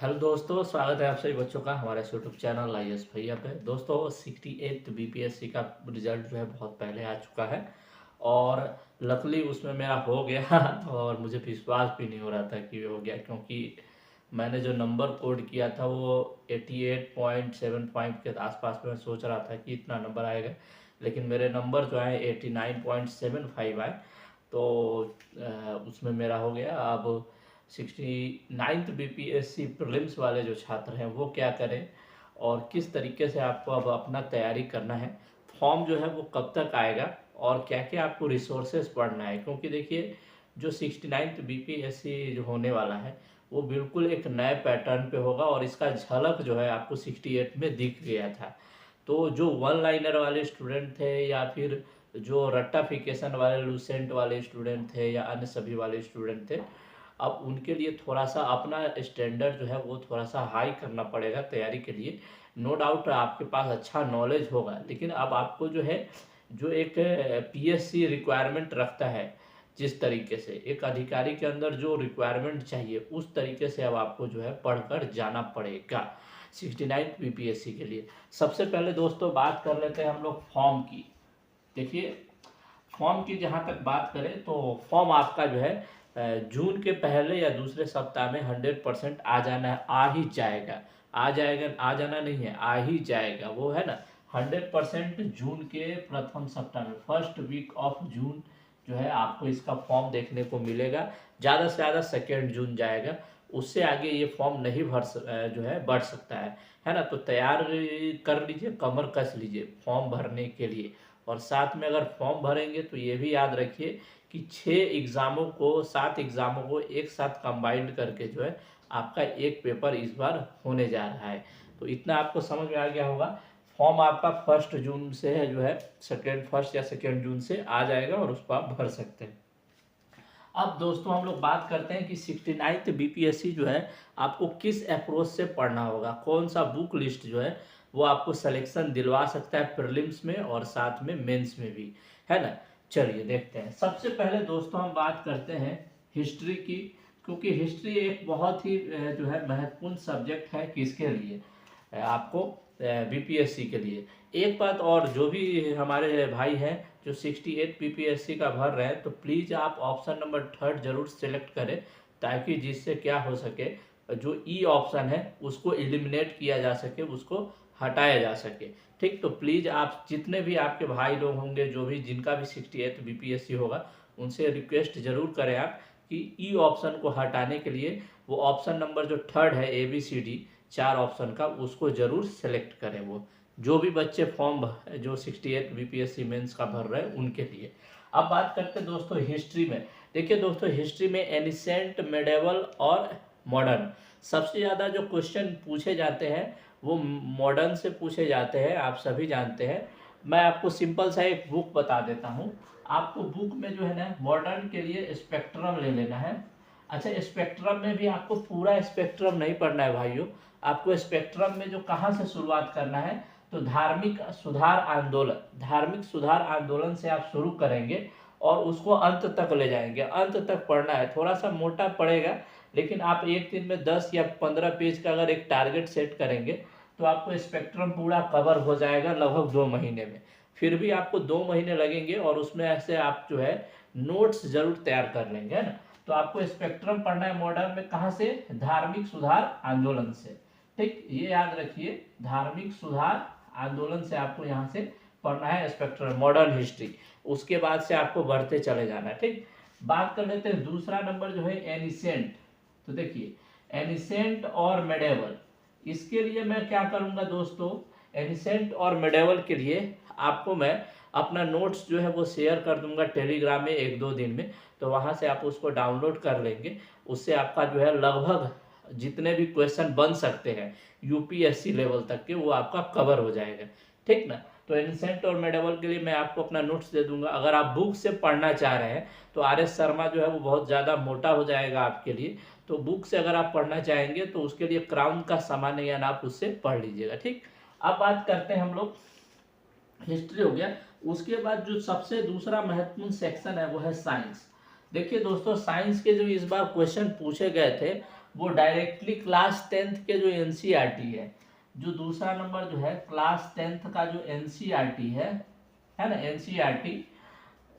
Hello दोस्तों, स्वागत है आप सभी बच्चों का हमारे यूट्यूब चैनल आईएएस भैया पे। दोस्तों 68 बीपीएससी का रिजल्ट जो है बहुत पहले आ चुका है और लकली उसमें मेरा हो गया और मुझे विश्वास भी नहीं हो रहा था कि हो गया, क्योंकि मैंने जो नंबर कोड किया था वो 88.75 के आसपास में सोच रहा था कि इतना नंबर आएगा, लेकिन मेरे नंबर जो आए 89.75 आए। तो उसमें मेरा हो गया। अब 69th बीपीएससी प्रीलिम्स वाले जो छात्र हैं वो क्या करें और किस तरीके से आपको अब अपना तैयारी करना है, फॉर्म जो है वो कब तक आएगा और क्या क्या आपको रिसोर्सेज पढ़ना है, क्योंकि देखिए जो 69th बीपीएससी जो होने वाला है वो बिल्कुल एक नए पैटर्न पे होगा और इसका झलक जो है आपको 68 में दिख गया था। तो जो वन लाइनर वाले स्टूडेंट थे या फिर जो रट्टाफिकेशन वाले लूसेंट वाले स्टूडेंट थे या अन्य सभी वाले स्टूडेंट थे, अब उनके लिए थोड़ा सा अपना स्टैंडर्ड जो है वो थोड़ा सा हाई करना पड़ेगा तैयारी के लिए। नो डाउट आपके पास अच्छा नॉलेज होगा, लेकिन अब आपको जो है जो एक पीएससी रिक्वायरमेंट रखता है, जिस तरीके से एक अधिकारी के अंदर जो रिक्वायरमेंट चाहिए उस तरीके से अब आपको जो है पढ़कर जाना पड़ेगा 69 बीपीएससी के लिए। सबसे पहले दोस्तों बात कर लेते हैं हम लोग फॉर्म की। देखिए फॉर्म की जहाँ तक बात करें तो फॉर्म आपका जो है जून के पहले या दूसरे सप्ताह में 100% आ जाना है, आ ही जाएगा। आ जाएगा, आ जाना नहीं है, आ ही जाएगा, वो है ना। 100% जून के प्रथम सप्ताह में, फर्स्ट वीक ऑफ जून जो है आपको इसका फॉर्म देखने को मिलेगा। ज़्यादा से ज़्यादा 2 जून जाएगा, उससे आगे ये फॉर्म नहीं जो है बढ़ सकता है ना। तो तैयार कर लीजिए, कमर कस लीजिए फॉर्म भरने के लिए। और साथ में अगर फॉर्म भरेंगे तो ये भी याद रखिए कि 7 एग्ज़ामों को एक साथ कंबाइंड करके जो है आपका एक पेपर इस बार होने जा रहा है। तो इतना आपको समझ में आ गया होगा। फॉर्म आपका 1 जून से है जो है फर्स्ट या 2 जून से आ जाएगा और उसको आप भर सकते हैं। अब दोस्तों हम लोग बात करते हैं कि 69th बीपीएससी जो है आपको किस अप्रोच से पढ़ना होगा, कौन सा बुक लिस्ट जो है वो आपको सिलेक्शन दिलवा सकता है प्रीलिम्स में और साथ में मेंस में भी, है ना। चलिए देखते हैं। सबसे पहले दोस्तों हम बात करते हैं हिस्ट्री की, क्योंकि हिस्ट्री एक बहुत ही जो है महत्वपूर्ण सब्जेक्ट है किसके लिए, आपको बीपीएससी के लिए। एक बात और, जो भी हमारे भाई हैं जो 68 बीपीएससी का भर रहे हैं तो प्लीज़ आप ऑप्शन नंबर 3 जरूर सेलेक्ट करें, ताकि जिससे क्या हो सके, जो ई ऑप्शन है उसको एलिमिनेट किया जा सके, उसको हटाया जा सके। ठीक, तो प्लीज़ आप जितने भी आपके भाई लोग होंगे, जो भी जिनका भी 68 बीपीएससी होगा, उनसे रिक्वेस्ट जरूर करें आप कि ई ऑप्शन को हटाने के लिए वो ऑप्शन नंबर जो 3 है ABCD 4 ऑप्शन का, उसको जरूर सेलेक्ट करें। वो जो भी बच्चे फॉर्म जो 68 बीपीएससी मेंस का भर रहे हैं उनके लिए। अब बात करते हैं दोस्तों हिस्ट्री में। देखिए दोस्तों हिस्ट्री में एनिसेंट, मेडिवल और मॉडर्न, सबसे ज़्यादा जो क्वेश्चन पूछे जाते हैं वो मॉडर्न से पूछे जाते हैं, आप सभी जानते हैं। मैं आपको सिंपल सा एक बुक बता देता हूँ। आपको बुक में जो है ना मॉडर्न के लिए स्पेक्ट्रम ले लेना है। अच्छा, स्पेक्ट्रम में भी आपको पूरा स्पेक्ट्रम नहीं पढ़ना है भाइयों। आपको स्पेक्ट्रम में जो कहाँ से शुरुआत करना है, तो धार्मिक सुधार आंदोलन से आप शुरू करेंगे और उसको अंत तक ले जाएंगे। अंत तक पढ़ना है, थोड़ा सा मोटा पड़ेगा, लेकिन आप एक दिन में 10 या 15 पेज का अगर एक टारगेट सेट करेंगे तो आपको स्पेक्ट्रम पूरा कवर हो जाएगा लगभग 2 महीने में। फिर भी आपको 2 महीने लगेंगे और उसमें ऐसे आप जो है नोट्स जरूर तैयार कर लेंगे, है ना। तो आपको स्पेक्ट्रम पढ़ना है मॉडर्न में, कहाँ से, धार्मिक सुधार आंदोलन से। ठीक, ये याद रखिए, धार्मिक सुधार आंदोलन से आपको यहाँ से पढ़ना है स्पेक्ट्रम मॉडर्न हिस्ट्री। उसके बाद से आपको बढ़ते चले जाना है। ठीक, बात कर लेते हैं दूसरा नंबर जो है एनिसेंट। तो देखिए एनिसेंट और मेडिवल, इसके लिए मैं क्या करूँगा दोस्तों, एनिसेंट और मेडिवल के लिए आपको मैं अपना नोट्स जो है वो शेयर कर दूंगा टेलीग्राम में 1-2 दिन में। तो वहाँ से आप उसको डाउनलोड कर लेंगे। उससे आपका जो है लगभग जितने भी क्वेश्चन बन सकते हैं यूपीएससी लेवल तक के, वो आपका कवर हो जाएगा। ठीक ना। तो एनिसेंट और मेडिवल के लिए मैं आपको अपना नोट्स दे दूंगा। अगर आप बुक से पढ़ना चाह रहे हैं तो RS शर्मा जो है वो बहुत ज़्यादा मोटा हो जाएगा आपके लिए। तो बुक से अगर आप पढ़ना चाहेंगे तो उसके लिए क्राउन का सामान्य ज्ञान आप उससे पढ़ लीजिएगा। ठीक, अब बात करते हैं हम लोग, हिस्ट्री हो गया। उसके बाद जो सबसे दूसरा महत्वपूर्ण सेक्शन है वो है साइंस। देखिए दोस्तों साइंस के जो इस बार क्वेश्चन पूछे गए थे वो डायरेक्टली क्लास 10th के जो एनसीईआरटी है, जो दूसरा नंबर जो है क्लास 10th का जो एनसीईआरटी है ना, एनसीईआरटी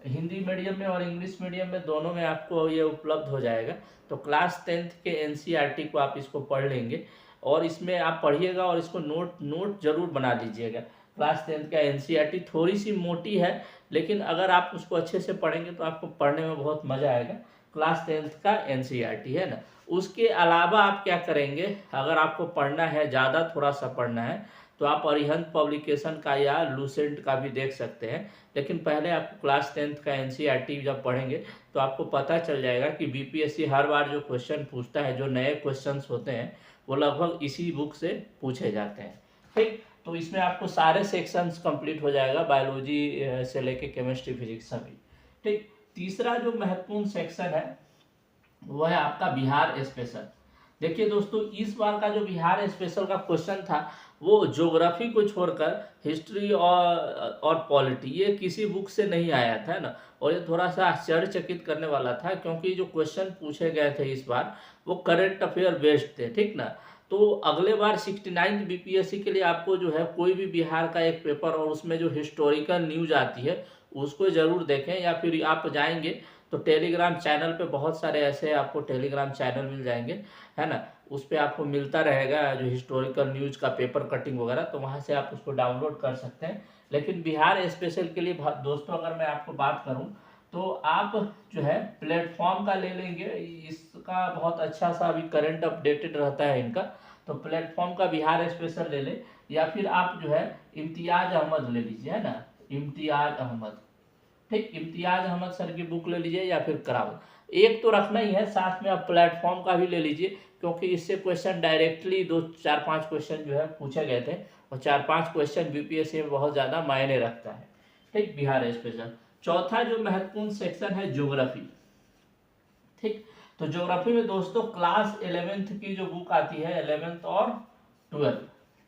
हिंदी मीडियम में और इंग्लिश मीडियम में दोनों में आपको ये उपलब्ध हो जाएगा। तो क्लास 10th के एनसीईआरटी को आप इसको पढ़ लेंगे और इसमें आप पढ़िएगा और इसको नोट जरूर बना लीजिएगा। क्लास 10th का एनसीईआरटी थोड़ी सी मोटी है, लेकिन अगर आप उसको अच्छे से पढ़ेंगे तो आपको पढ़ने में बहुत मज़ा आएगा। क्लास 10th का एनसीईआरटी है ना। उसके अलावा आप क्या करेंगे, अगर आपको पढ़ना है, ज़्यादा थोड़ा सा पढ़ना है, तो आप अरिहंत पब्लिकेशन का या लूसेंट का भी देख सकते हैं। लेकिन पहले आपको क्लास 10th का एनसीईआरटी जब पढ़ेंगे तो आपको पता चल जाएगा कि बीपीएससी हर बार जो क्वेश्चन पूछता है, जो नए क्वेश्चंस होते हैं, वो लगभग इसी बुक से पूछे जाते हैं। ठीक, तो इसमें आपको सारे सेक्शंस कंप्लीट हो जाएगा, बायोलॉजी से लेके केमिस्ट्री, फिजिक्स सभी। ठीक, तीसरा जो महत्वपूर्ण सेक्शन है वो है आपका बिहार स्पेशल। देखिए दोस्तों, इस बार का जो बिहार स्पेशल का क्वेश्चन था वो ज्योग्राफी को छोड़कर हिस्ट्री और पॉलिटी, ये किसी बुक से नहीं आया था ना। और ये थोड़ा सा आश्चर्यचकित करने वाला था, क्योंकि जो क्वेश्चन पूछे गए थे इस बार वो करंट अफेयर बेस्ड थे। ठीक ना। तो अगले बार 69 बीपीएससी के लिए आपको जो है कोई भी बिहार का एक पेपर और उसमें जो हिस्टोरिकल न्यूज आती है उसको ज़रूर देखें, या फिर आप जाएंगे तो टेलीग्राम चैनल पे बहुत सारे ऐसे आपको टेलीग्राम चैनल मिल जाएंगे, है ना। उस पर आपको मिलता रहेगा जो हिस्टोरिकल न्यूज का पेपर कटिंग वगैरह, तो वहाँ से आप उसको डाउनलोड कर सकते हैं। लेकिन बिहार स्पेशल के लिए दोस्तों अगर मैं आपको बात करूँ तो आप जो है प्लेटफॉर्म का ले लेंगे, इसका बहुत अच्छा सा अभी करंट अपडेटेड रहता है इनका। तो प्लेटफॉर्म का बिहार स्पेशल ले ले, या फिर आप जो है इम्तियाज अहमद ले लीजिए, है ना, इम्तियाज अहमद। ठीक, इम्तियाज अहमद सर की बुक ले लीजिए या फिर करावत, एक तो रखना ही है, साथ में आप प्लेटफॉर्म का भी ले लीजिए, क्योंकि इससे क्वेश्चन डायरेक्टली 2 4 5 क्वेश्चन जो है पूछे गए थे, और 4 5 क्वेश्चन बीपीएससी में बहुत ज़्यादा मायने रखता है। ठीक, बिहार स्पेशल। चौथा जो महत्वपूर्ण सेक्शन है ज्योग्राफी। ठीक, तो ज्योग्राफी में दोस्तों क्लास 11th की जो बुक आती है, 11th और 12,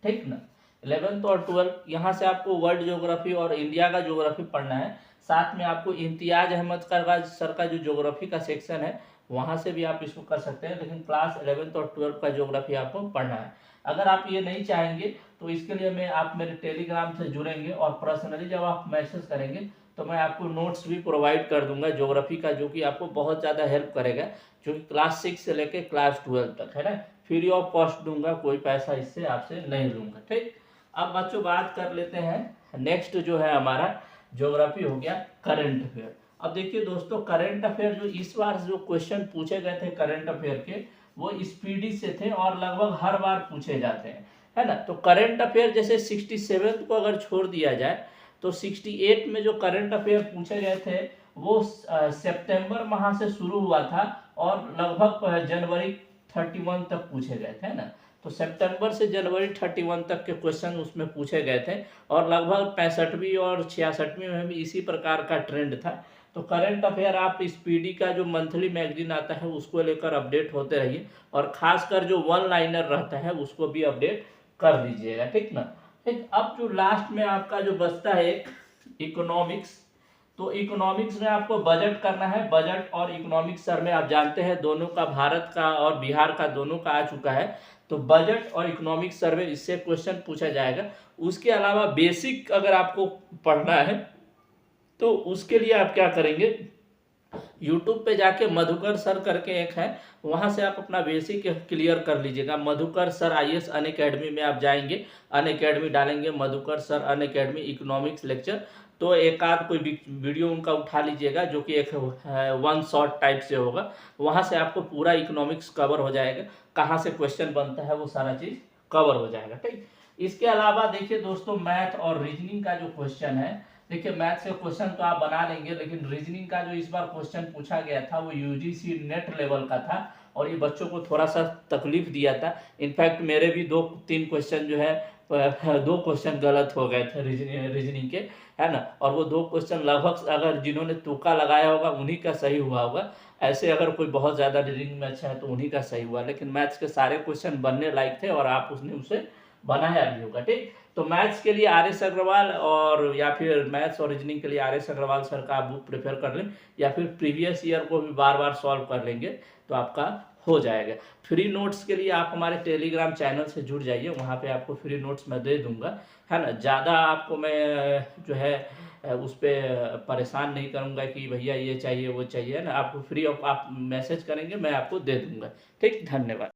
ठीक ना, 11th और 12, यहाँ से आपको वर्ल्ड ज्योग्राफी और इंडिया का ज्योग्राफी पढ़ना है। साथ में आपको इम्तियाज अहमद सर का जो ज्योग्राफी का सेक्शन है वहाँ से भी आप इसको कर सकते हैं, लेकिन क्लास 11th और 12 का ज्योग्राफी आपको पढ़ना है। अगर आप ये नहीं चाहेंगे तो इसके लिए आप मेरे टेलीग्राम से जुड़ेंगे और पर्सनली जब आप मैसेज करेंगे तो मैं आपको नोट्स भी प्रोवाइड कर दूंगा ज्योग्राफी का, जो कि आपको बहुत ज़्यादा हेल्प करेगा, जो कि क्लास 6 से लेकर क्लास 12 तक है ना। फ्री ऑफ कॉस्ट दूंगा, कोई पैसा इससे आपसे नहीं लूंगा। ठीक, अब बच्चों बात कर लेते हैं नेक्स्ट जो है हमारा ज्योग्राफी हो गया करंट अफेयर। अब देखिए दोस्तों, करंट अफेयर जो इस बार जो क्वेश्चन पूछे गए थे करंट अफेयर के, वो स्पीडी से थे और लगभग हर बार पूछे जाते हैं, है ना। तो करंट अफेयर जैसे 67 को अगर छोड़ दिया जाए तो 68 में जो करंट अफेयर पूछे गए थे वो सितंबर माह से शुरू हुआ था और लगभग जनवरी 31 तक पूछे गए थे ना। तो सितंबर से जनवरी 31 तक के क्वेश्चन उसमें पूछे गए थे, और लगभग 65वीं और 66वीं में भी इसी प्रकार का ट्रेंड था। तो करंट अफेयर आप स्पीडी का जो मंथली मैगजीन आता है उसको लेकर अपडेट होते रहिए, और खासकर जो वन लाइनर रहता है उसको भी अपडेट कर दीजिएगा। ठीक ना। ठीक, अब जो लास्ट में आपका जो बचता है एक इकोनॉमिक्स, तो इकोनॉमिक्स में आपको बजट करना है। बजट और इकोनॉमिक्स सर में आप जानते हैं दोनों का, भारत का और बिहार का दोनों का आ चुका है। तो बजट और इकोनॉमिक्स सर्वे, इससे क्वेश्चन पूछा जाएगा। उसके अलावा बेसिक अगर आपको पढ़ना है तो उसके लिए आप क्या करेंगे, यूट्यूब पे जाके मधुकर सर करके एक है, वहाँ से आप अपना बेसिक क्लियर कर लीजिएगा। मधुकर सर IAS अनअकैडमी में आप जाएंगे, अनअकैडमी डालेंगे, Madhukar sir Unacademy economics lecture, तो एक आध कोई वीडियो उनका उठा लीजिएगा जो कि एक वन शॉट टाइप से होगा। वहाँ से आपको पूरा इकोनॉमिक्स कवर हो जाएगा, कहाँ से क्वेश्चन बनता है वो सारा चीज़ कवर हो जाएगा। ठीक, इसके अलावा देखिए दोस्तों, मैथ और रीजनिंग का जो क्वेश्चन है, देखिए मैथ्स के क्वेश्चन तो आप बना लेंगे, लेकिन रीजनिंग का जो इस बार क्वेश्चन पूछा गया था वो UGC नेट लेवल का था, और ये बच्चों को थोड़ा सा तकलीफ दिया था। इनफैक्ट मेरे भी 2-3 क्वेश्चन जो है 2 क्वेश्चन गलत हो गए थे रीजनिंग के, है ना। और वो 2 क्वेश्चन लगभग अगर जिन्होंने तुक्का लगाया होगा उन्हीं का सही हुआ होगा, ऐसे अगर कोई बहुत ज़्यादा रीजनिंग में अच्छा है तो उन्हीं का सही हुआ। लेकिन मैथ्स के सारे क्वेश्चन बनने लायक थे और आप उसने उसे बनाया भी होगा। ठीक, तो मैथ्स के लिए RS अग्रवाल, और या फिर मैथ्स और रीजनिंग के लिए RS अग्रवाल सर का आप बुक प्रेफर कर लें, या फिर प्रीवियस ईयर को भी बार बार सॉल्व कर लेंगे तो आपका हो जाएगा। फ्री नोट्स के लिए आप हमारे टेलीग्राम चैनल से जुड़ जाइए, वहाँ पे आपको फ्री नोट्स मैं दे दूँगा, है ना? ज़्यादा आपको मैं जो है उस पे परेशान नहीं करूँगा कि भैया ये चाहिए, वो चाहिए, है ना? आपको फ्री ऑफ आप मैसेज करेंगे, मैं आपको दे दूँगा। ठीक, धन्यवाद।